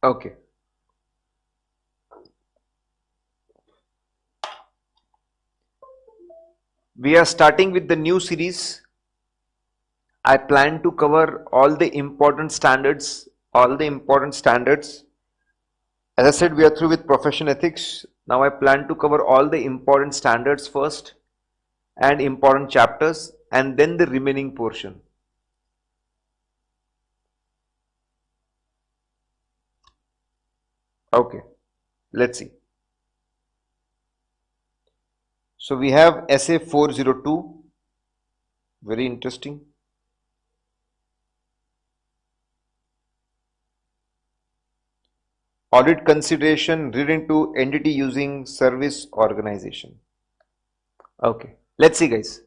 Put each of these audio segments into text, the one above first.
Okay. We are starting with the new series. I plan to cover all the important standards, all the important standards. As I said, we are through with profession ethics. Now I plan to cover all the important standards first and important chapters and then the remaining portion. Okay, let's see. So we have SA 402, very interesting. Audit consideration relating to entity using service organization. Okay, let's see, guys.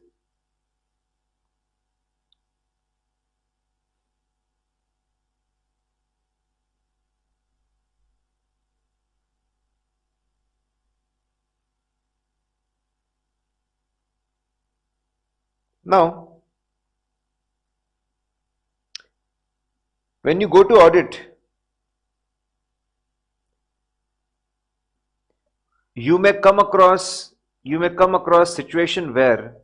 Now, when you go to audit, you may come across situation where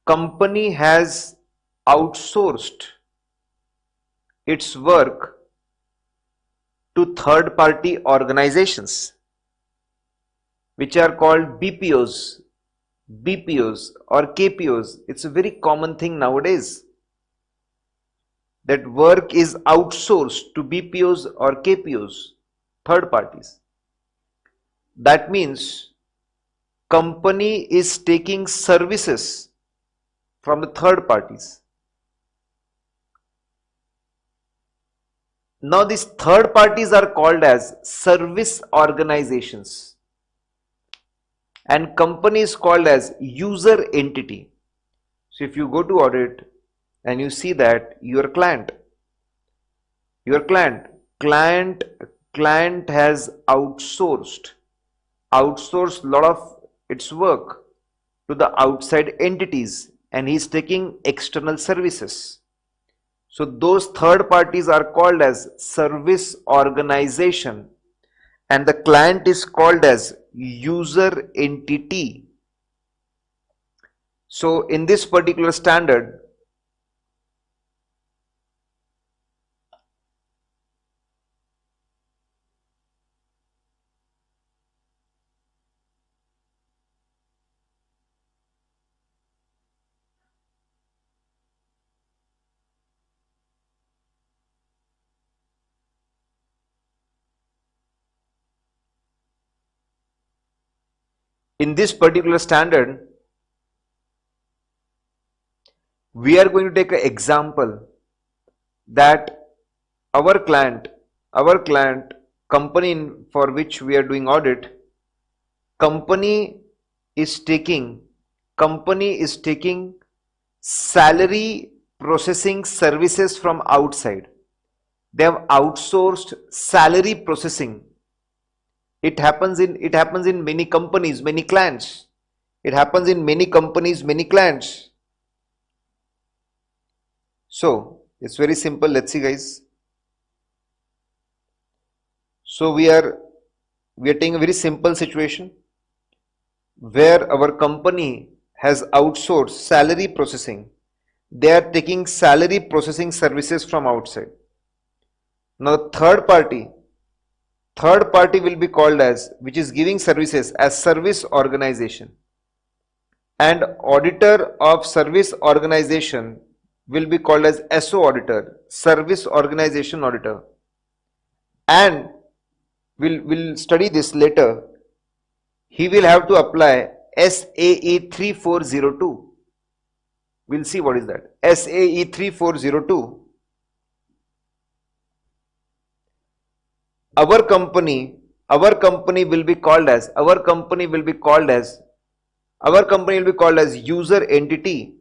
company has outsourced its work to third party organizations which are called BPOs or KPOs. It's a very common thing nowadays that work is outsourced to BPOs or KPOs, third parties. That means company is taking services from the third parties. Now these third parties are called as service organizations and company is called as user entity. So if you go to audit and you see that your client client client has outsourced a lot of its work to the outside entities and he is taking external services. So those third parties are called as service organization and the client is called as user entity. So in this particular standard, in this particular standard, we are going to take an example that our client, company for which we are doing audit, company is taking salary processing services from outside. They have outsourced salary processing. It happens in many companies, many clients. It happens in many companies, many clients. So it's very simple. Let's see, guys. So we are taking a very simple situation where our company has outsourced salary processing. They are taking salary processing services from outside. Now third party will be called as, which is giving services, as service organization, and auditor of service organization will be called as SO auditor, service organization auditor, and we'll study this later. He will have to apply SAE 3402. We'll see what is that. SAE 3402. Our company will be called as user entity,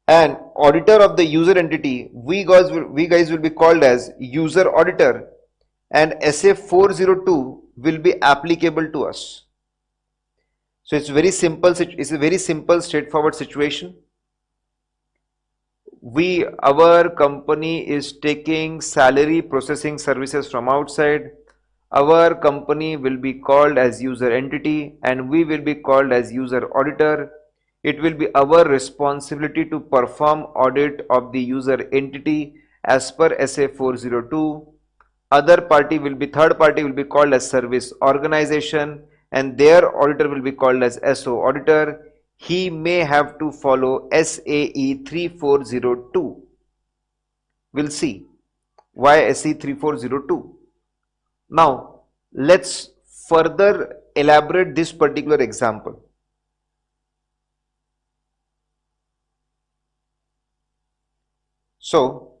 and auditor of the user entity, we guys will be called as user auditor, and SA 402 will be applicable to us. So it's a very simple straightforward situation our company is taking salary processing services from outside. Our company will be called as user entity and we will be called as user auditor. It will be our responsibility to perform audit of the user entity as per SA 402. Third party will be called as service organization and their auditor will be called as SO auditor. He may have to follow SAE 3402. We'll see why SAE 3402. Now, let's further elaborate this particular example. So,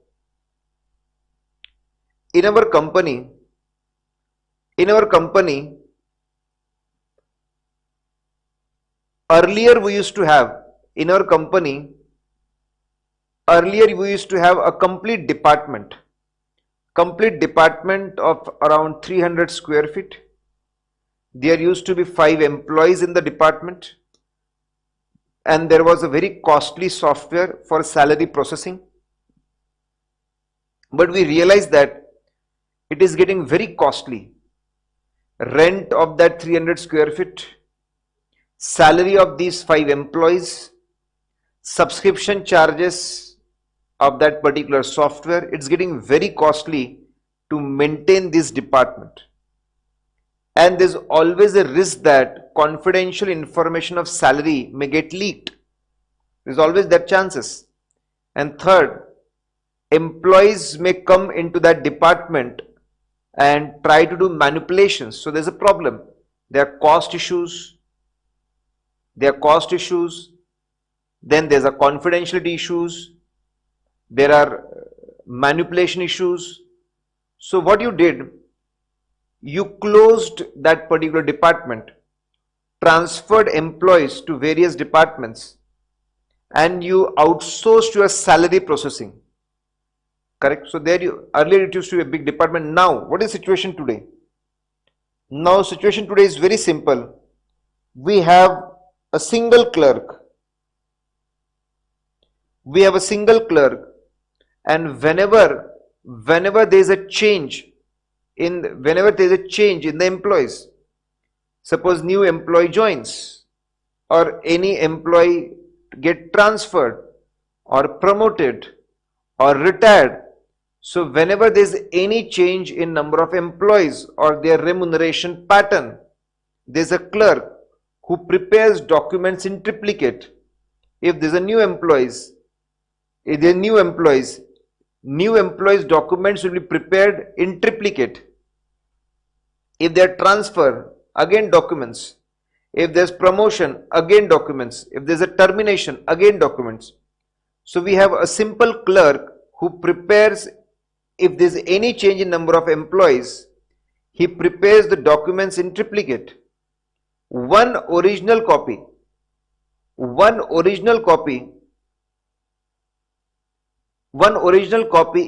in our company, earlier we used to have a complete department of around 300 square feet. There used to be 5 employees in the department and there was a very costly software for salary processing. But we realized that it is getting very costly. Rent of that 300 square feet, salary of these 5 employees, subscription charges of that particular software, it's getting very costly to maintain this department. And there's always a risk that confidential information of salary may get leaked. There's always that chances. And third, employees may come into that department and try to do manipulations. So there's a problem. There are cost issues. Then there's a confidentiality issues. There are manipulation issues. So what you did, you closed that particular department, transferred employees to various departments, and you outsourced your salary processing. Correct? So earlier it used to be a big department. Now, what is the situation today? Now, situation today is very simple. We have a single clerk. And whenever there is a change in the employees, suppose new employee joins or any employee get transferred or promoted or retired. So whenever there is any change in number of employees or their remuneration pattern, there is a clerk who prepares documents in triplicate. If there is a new employees documents will be prepared in triplicate. If they are transfer, again documents. If there is promotion, again documents. If there is a termination, again documents. So we have a simple clerk who prepares, if there is any change in number of employees, he prepares the documents in triplicate. One original copy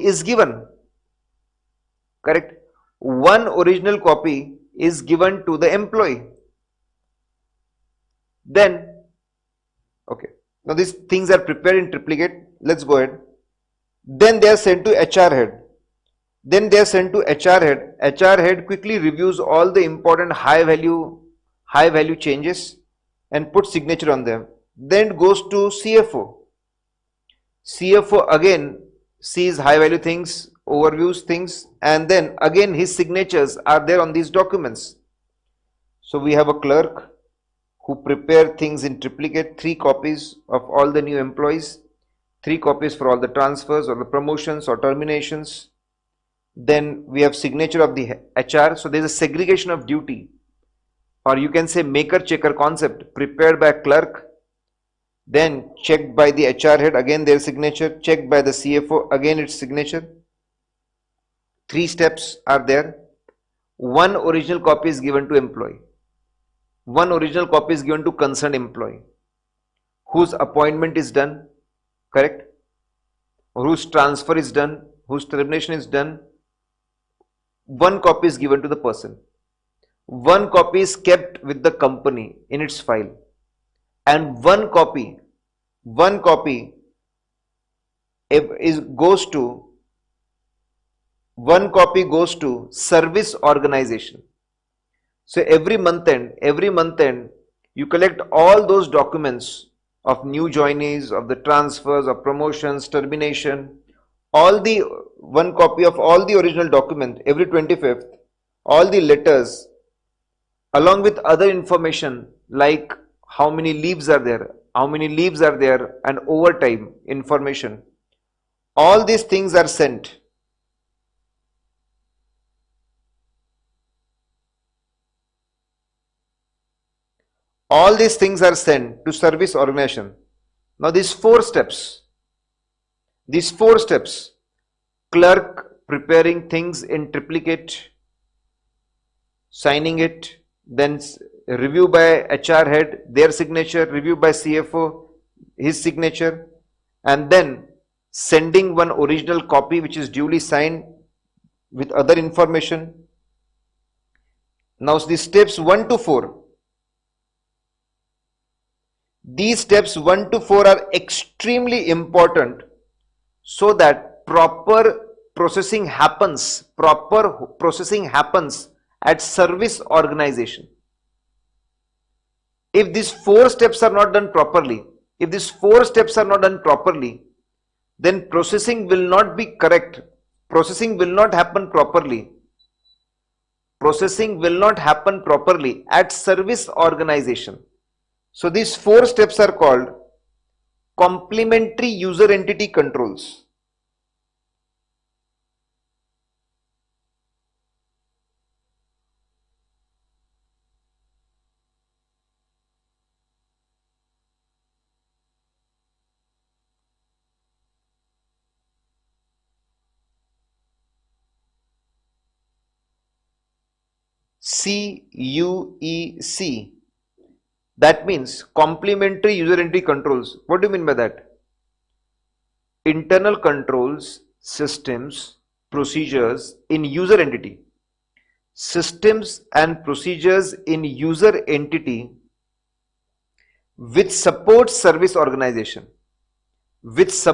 is given. Correct? One original copy is given to the employee. Then, okay, now these things are prepared in triplicate. Let's go ahead. Then they are sent to HR head. HR head quickly reviews all the important high value changes and puts signature on them. Then it goes to CFO. CFO again sees high value things, overviews things, and then again his signatures are there on these documents. So we have a clerk who prepare things in triplicate, 3 copies of all the new employees, 3 copies for all the transfers or the promotions or terminations. Then we have signature of the HR. So there is a segregation of duty, or you can say maker checker concept, prepared by clerk, then checked by the HR head, again their signature, checked by the CFO, again its signature. 3 steps are there. One original copy is given to employee. One original copy is given to concerned employee whose appointment is done, correct? Or whose transfer is done, whose termination is done. One copy is given to the person. One copy is kept with the company in its file. And one copy goes to one copy goes to service organization. So every month end, you collect all those documents of new joinees, of the transfers, of promotions, termination, all the one copy of all the original document every 25th, all the letters along with other information like how many leaves are there, and overtime information. All these things are sent. All these things are sent to service organization. Now these four steps, clerk preparing things in triplicate, signing it, then review by HR head, their signature, review by CFO, his signature, and then sending one original copy which is duly signed with other information. Now these steps 1 to 4. These steps 1 to 4 are extremely important so that proper processing happens at service organization. If these 4 steps are not done properly, then processing will not be correct. Processing will not happen properly. At service organization. So these 4 steps are called complementary user entity controls. CUEC. That means complementary user entity controls. What do you mean by that? Internal controls, systems, procedures in user entity. Systems and procedures in user entity which supports service organization. Because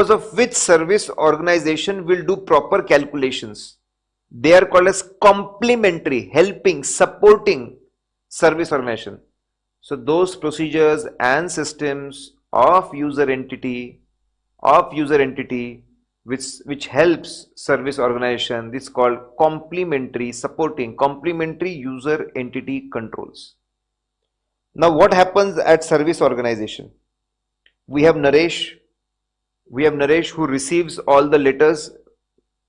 of which service organization will do proper calculations. They are called as complementary, helping, supporting service organization. So those procedures and systems of user entity which helps service organization, this is called complementary user entity controls. Now what happens at service organization? We have Naresh who receives all the letters,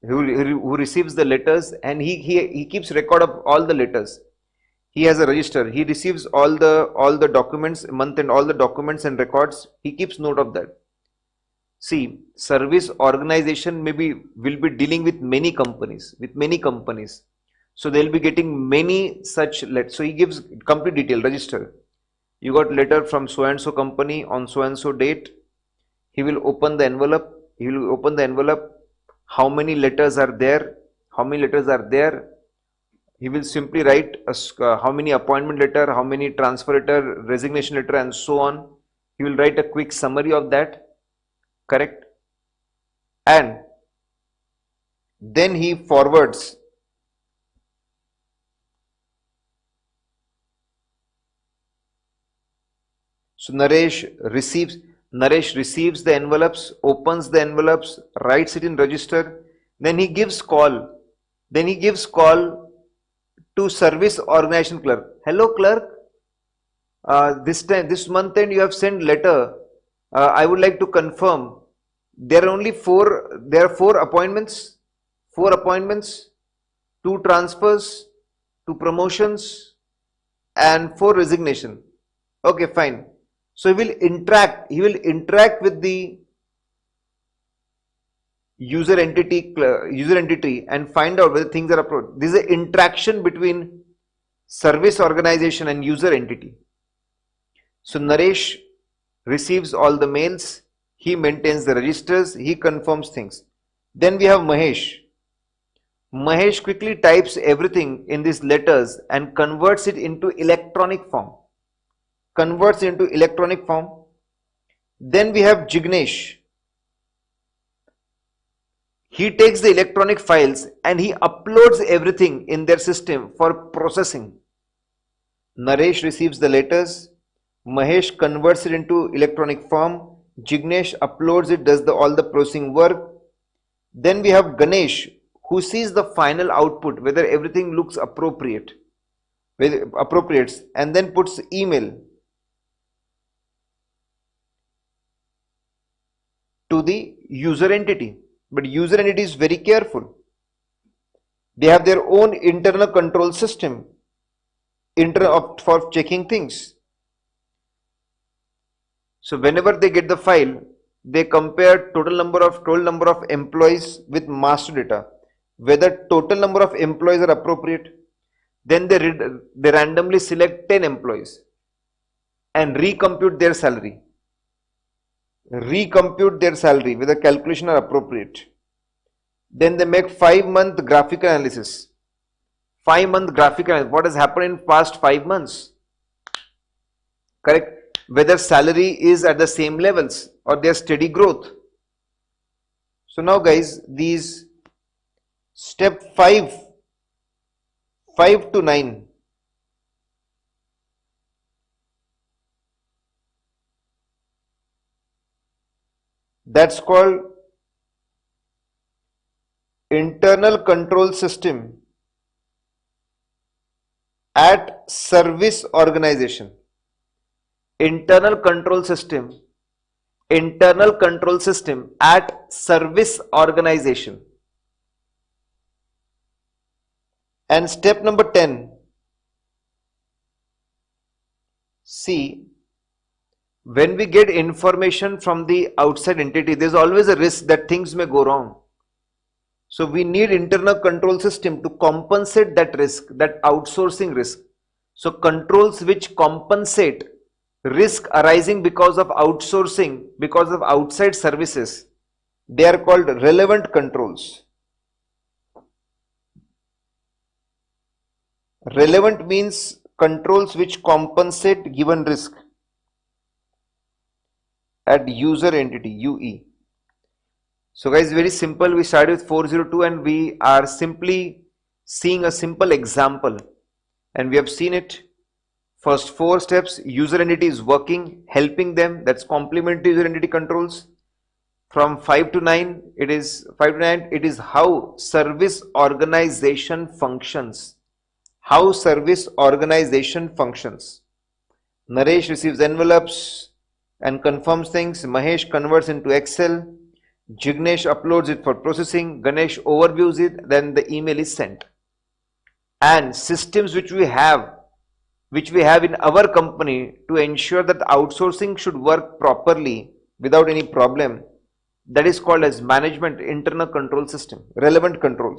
who receives the letters, and he keeps record of all the letters. He has a register. He receives all the documents, month and all the documents and records. He keeps note of that. See, service organization will be dealing with many companies. So they will be getting many such letters. So he gives complete detail register. You got letter from so and so company on so and so date. He will open the envelope. How many letters are there? He will simply write how many appointment letter, how many transfer letter, resignation letter, and so on. He will write a quick summary of that. Correct? And then he forwards. So Naresh receives the envelopes, opens the envelopes, writes it in register, then he gives call to service organization clerk. Hello clerk, this month end you have sent letter. I would like to confirm there are 4 appointments, 2 transfers, 2 promotions, and 4 resignation. Okay, fine. So he will interact with the user entity and find out whether things are approved. This is an interaction between service organization and user entity. So Naresh receives all the mails, he maintains the registers, he confirms things. Then we have Mahesh. Mahesh quickly types everything in these letters and converts it into electronic form. Then we have Jignesh. He takes the electronic files and he uploads everything in their system for processing. Naresh receives the letters. Mahesh converts it into electronic form. Jignesh uploads it, does all the processing work. Then we have Ganesh, who sees the final output, whether everything looks appropriate, appropriates, and then puts email to the user entity. But user entity is very careful. They have their own internal control system for checking things. So whenever they get the file, they compare total number of employees with master data, whether total number of employees are appropriate. Then they randomly select 10 employees and recompute their salary. Whether calculation are appropriate. Then they make 5-month graphical analysis. 5-month graphical analysis. What has happened in past 5 months? Correct? Whether salary is at the same levels or their steady growth. So now guys, these step 5 to 9, that's called internal control system at service organization. Internal control system at service organization. And step number 10, see, when we get information from the outside entity, there's always a risk that things may go wrong. So we need internal control system to compensate that risk, that outsourcing risk. So controls which compensate risk arising because of outsourcing, because of outside services, they are called relevant controls. Relevant means controls which compensate given risk at user entity, UE. So guys, very simple. We started with 402 and we are simply seeing a simple example, and we have seen it. First 4 steps, user entity is working, helping them, that's complementary user entity controls. From 5 to 9, it is how service organization functions. How service organization functions. Naresh receives envelopes and confirms things. Mahesh converts into Excel. Jignesh uploads it for processing. Ganesh overviews it, then the email is sent. And systems which we have in our company to ensure that outsourcing should work properly without any problem, that is called as management internal control system, relevant controls.